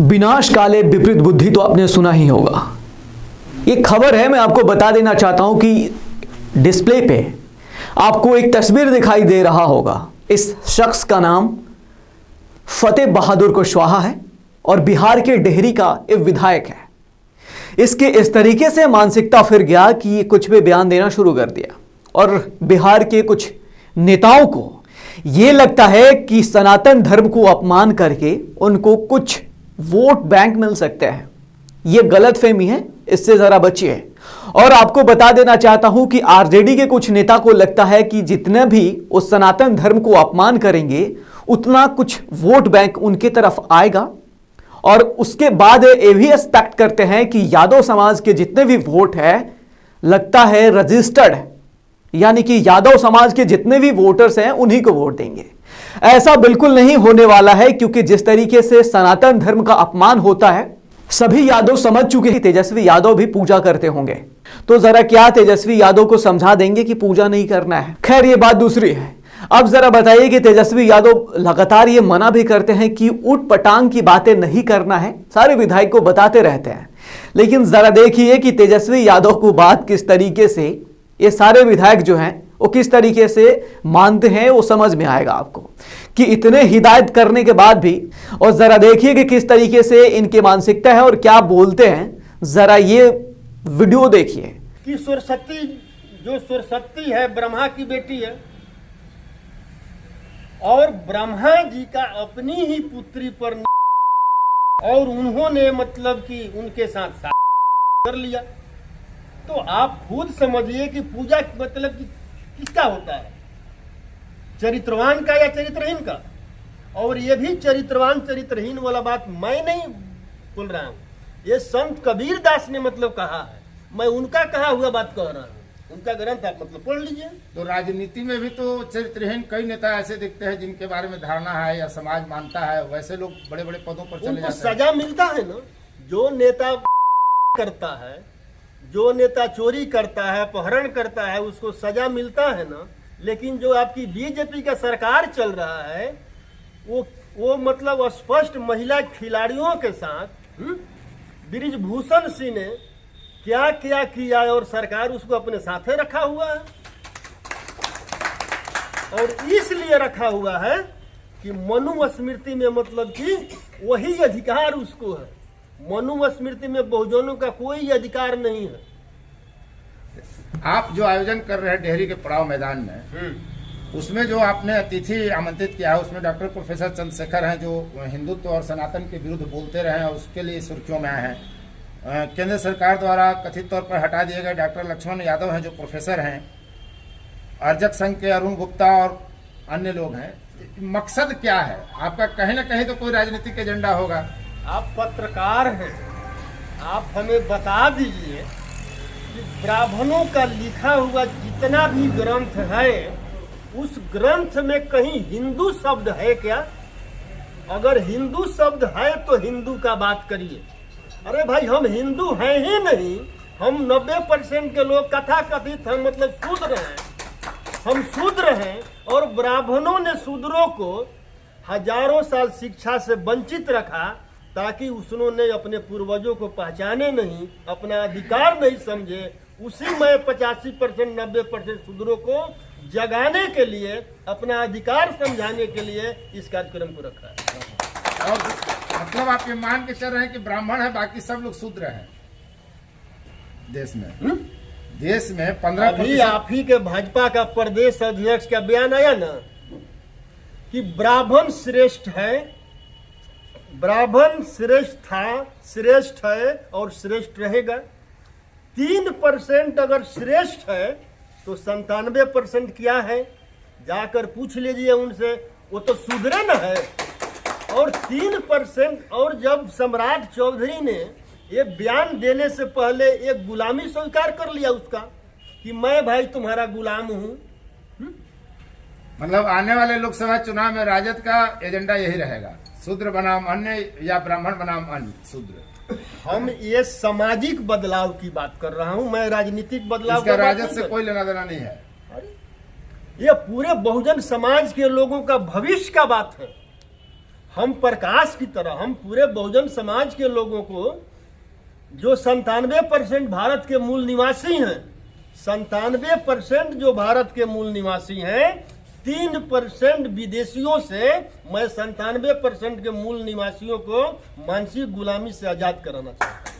विनाश काले विपरीत बुद्धि तो आपने सुना ही होगा। ये खबर है, मैं आपको बता देना चाहता हूं कि डिस्प्ले पे आपको एक तस्वीर दिखाई दे रहा होगा। इस शख्स का नाम फतेह बहादुर कुशवाहा है और बिहार के डेहरी का एक विधायक है। इसके इस तरीके से मानसिकता फिर गया कि ये कुछ भी बयान देना शुरू कर दिया और बिहार के कुछ नेताओं को ये लगता है कि सनातन धर्म को अपमान करके उनको कुछ वोट बैंक मिल सकते हैं। ये गलतफहमी है, इससे जरा बचिए। और आपको बता देना चाहता हूं कि आरजेडी के कुछ नेता को लगता है कि जितने भी उस सनातन धर्म को अपमान करेंगे उतना कुछ वोट बैंक उनके तरफ आएगा। और उसके बाद ये भी एक्सपेक्ट करते हैं कि यादव समाज के जितने भी वोट है लगता है रजिस्टर्ड, यानी कि यादव समाज के जितने भी वोटर्स हैं उन्हीं को वोट देंगे। ऐसा बिल्कुल नहीं होने वाला है, क्योंकि जिस तरीके से सनातन धर्म का अपमान होता है सभी यादव समझ चुके हैं। तेजस्वी यादव भी पूजा करते होंगे, तो जरा क्या तेजस्वी यादव को समझा देंगे कि पूजा नहीं करना है। खैर ये बात दूसरी है। अब जरा बताइए कि तेजस्वी यादव लगातार ये मना भी करते हैं कि ऊट पटांग की बातें नहीं करना है, सारे विधायक को बताते रहते हैं। लेकिन जरा देखिए कि तेजस्वी यादव को बात किस तरीके से ये सारे विधायक जो हैं वो किस तरीके से मानते हैं, वो समझ में आएगा आपको कि इतने हिदायत करने के बाद भी। और जरा देखिए कि किस तरीके से इनकी मानसिकता है और क्या बोलते हैं। जरा ये वीडियो देखिए कि सरस्वती जो सरस्वती है ब्रह्मा की बेटी है और ब्रह्मा जी का अपनी ही पुत्री पर और उन्होंने मतलब कि उनके साथ कर लिया। तो आप खुद समझिए कि पूजा मतलब कि किसका होता है, चरित्रवान का या चरित्रहीन का। और ये भी चरित्रवान चरित्रहीन वाला बात मैं नहीं बोल रहा हूँ, ये संत कबीर दास ने मतलब कहा है, मैं उनका कहा हुआ बात कह रहा हूँ। उनका ग्रंथ आप मतलब पढ़ लीजिए। तो राजनीति में भी तो चरित्रहीन कई नेता ऐसे दिखते हैं जिनके बारे में धारणा है या समाज मानता है, वैसे लोग बड़े बड़े पदों पर चले जाते हैं। सजा मिलता है ना। जो नेता करता है, जो नेता चोरी करता है, अपहरण करता है, उसको सजा मिलता है ना। लेकिन जो आपकी बीजेपी का सरकार चल रहा है वो मतलब स्पष्ट महिला खिलाड़ियों के साथ बृजभूषण सिंह ने क्या क्या किया और सरकार उसको अपने साथे रखा हुआ है। और इसलिए रखा हुआ है कि मनुस्मृति में मतलब कि वही अधिकार उसको है। मनुस्मृति में बहुजनों का कोई अधिकार नहीं है। आप जो आयोजन कर रहे हैं डेहरी के पड़ाव मैदान में, उसमें जो आपने अतिथि आमंत्रित किया है उसमें डॉक्टर प्रोफेसर चंद्रशेखर हैं जो हिंदुत्व और सनातन के विरुद्ध बोलते रहे हैं, उसके लिए सुर्खियों में आए हैं। केंद्र सरकार द्वारा कथित तौर पर हटा दिए गए डॉक्टर लक्ष्मण यादव हैं जो प्रोफेसर हैं, अर्जक संघ के अरुण गुप्ता और अन्य लोग हैं। मकसद क्या है आपका? कहीं ना कहीं तो कोई राजनीतिक एजेंडा होगा। आप पत्रकार हैं, आप हमें बता दीजिए कि ब्राह्मणों का लिखा हुआ जितना भी ग्रंथ है उस ग्रंथ में कहीं हिंदू शब्द है क्या? अगर हिंदू शब्द है तो हिंदू का बात करिए। अरे भाई हम हिंदू हैं ही नहीं, हम 90% के लोग कथा कथित हम मतलब शूद्र हैं, हम शूद्र हैं। और ब्राह्मणों ने शूद्रों को हजारों साल शिक्षा से वंचित रखा ताकि उन्होंने अपने पूर्वजों को पहचाने नहीं, अपना अधिकार नहीं समझे। उसी में 85% 90% शूद्रों को जगाने के लिए, अपना अधिकार समझाने के लिए इस कार्यक्रम को रखा है। और मतलब आप ये मान के चल रहे हैं कि ब्राह्मण है बाकी सब लोग शूद्र हैं देश में? देश में 15% आप ही के भाजपा का प्रदेश अध्यक्ष का बयान आया ना कि ब्राह्मण श्रेष्ठ है, ब्राह्मण श्रेष्ठ था, श्रेष्ठ है और श्रेष्ठ रहेगा। 3% अगर श्रेष्ठ है तो 97% क्या है? जाकर पूछ लीजिए उनसे, वो तो शूद्र न है। और 3% और जब सम्राट चौधरी ने ये बयान देने से पहले एक गुलामी स्वीकार कर लिया उसका कि मैं भाई तुम्हारा गुलाम हूं। मतलब आने वाले लोकसभा चुनाव में राजद का एजेंडा यही रहेगा, शूद्र बनाम अन्य या ब्राह्मण बनाम अन्य शूद्र। हम ये सामाजिक बदलाव की बात कर रहा हूं, मैं राजनीतिक बदलाव इसका राजद से कोई लेना देना नहीं है। ये पूरे बहुजन समाज के लोगों का भविष्य का बात है। हम प्रकाश की तरह, हम पूरे बहुजन समाज के लोगों को, जो 97% भारत के मूल निवासी हैं, 97% जो भारत के मूल निवासी हैं, 3% विदेशियों से मैं 97% के मूल निवासियों को मानसिक गुलामी से आजाद कराना चाहता हूं।